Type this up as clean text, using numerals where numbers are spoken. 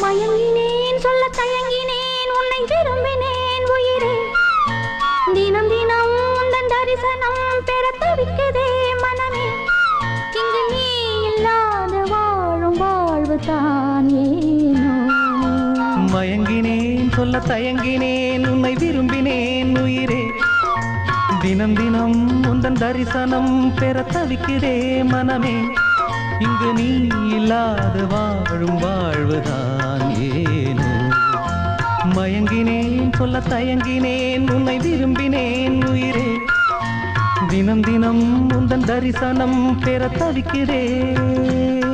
மயங்கினேன் சொல்ல தயங்கினேன் உன்னை விரும்பினேன் உயிரே தினம் தினம் உந்தன் தரிசனம் பெற தவிக்குதே மனமே இங்கு நீ இல்லாத வாழும் வாழ்வு தான் ஏனோ மயங்கினேன் சொல்ல தயங்கினேன் உன்னை விரும்பினேன் உயிரே தினம் தினம் உந்தன் தரிசனம் பெற தவிக்குதே மனமே இங்கு நீ இல்லாத வாழும் வாழ்வுதான் ஏனோ மயங்கினேன் சொல்ல தயங்கினேன் உன்னை விரும்பினேன் உயிரே தினம் தினம் உந்தன் தரிசனம் பெற தவிக்கிறேன்